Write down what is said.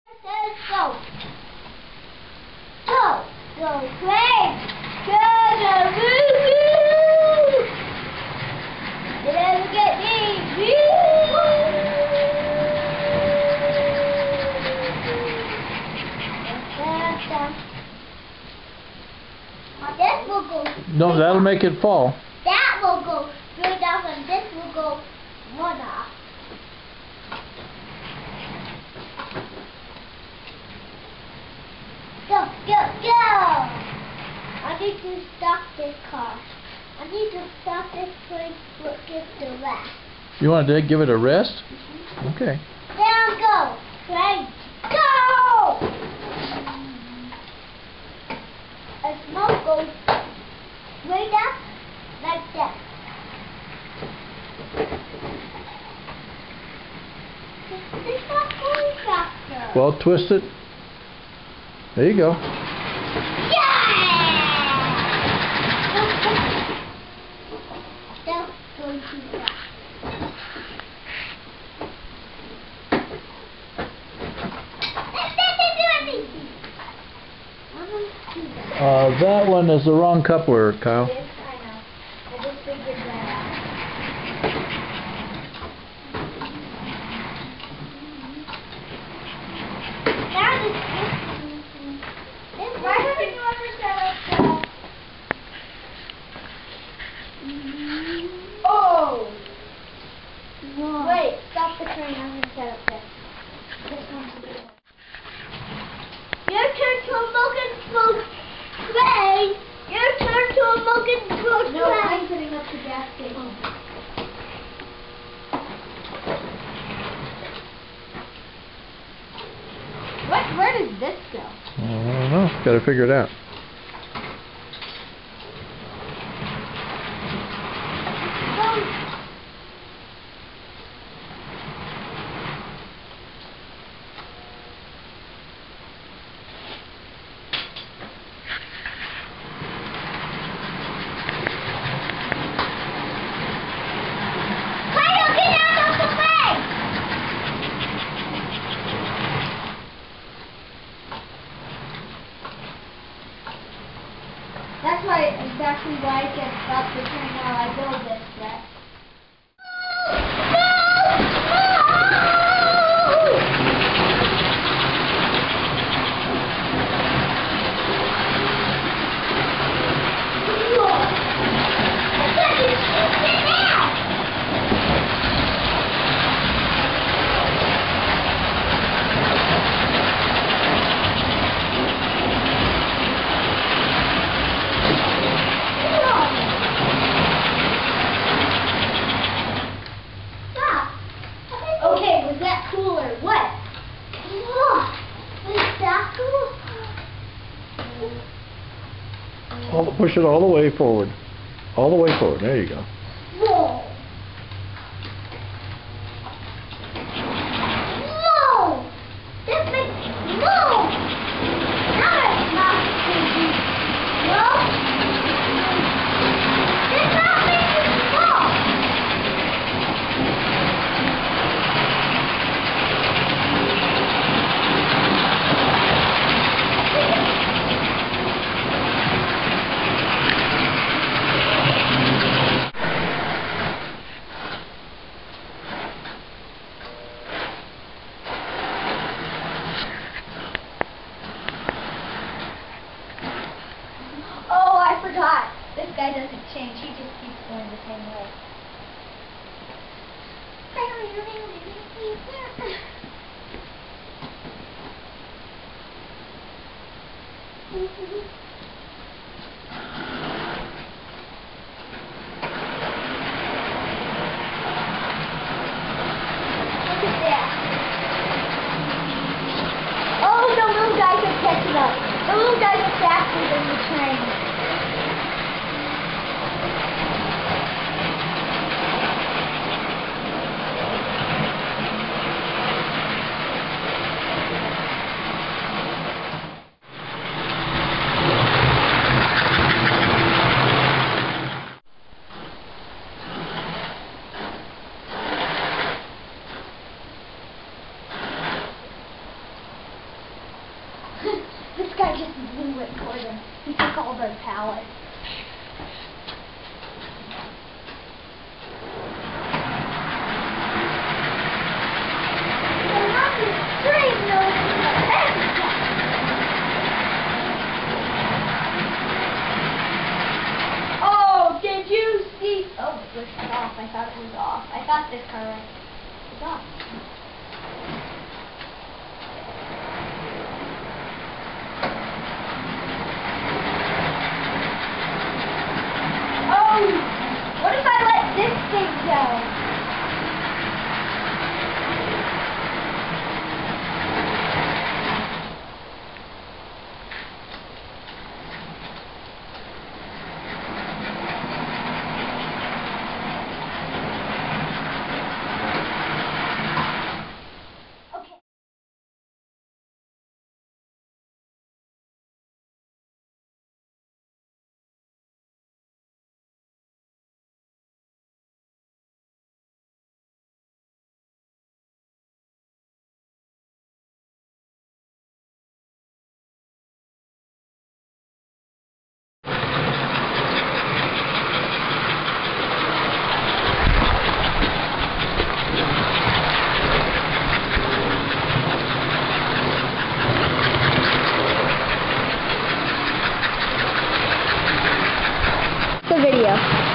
Go. Go. Go, train. Go, go, woo-hoo. Let's get me. This will go. No, that'll make it fall. That will go straight off, and this will go one off. Go, go, go! I need to stop this car. I need to stop this train to give the rest. You want to give it a rest? Okay. Down, go! Train, go! A smoke goes straight up like that. It's not going faster. Well, twist it. There you go. Yeah! Don't go too fast. That one is the wrong coupler, Kyle. Yes, I know. I just figured that out. Now this why haven't you ever set up that? Oh! Whoa. Wait, stop the train. I'm going to set up this. This one's the good one. Your turn to a milk train. Your turn to a milk train. No, I'm putting up the gas station. Where does this go? I don't know. Got to figure it out. That's exactly why I can stop the train while I build this, right? Push it all the way forward. All the way forward. There you go. Whoa! No! This makes no! Now it's not crazy. No! This not making no! This guy doesn't change, he just keeps going the same way. Look at that. Oh, the little guys are catching up. The little guys are faster than the train. those pallets. Oh, did you see? Oh, it was off. I thought it was off. I thought this car was off. Oh, what if I let this thing go? The video.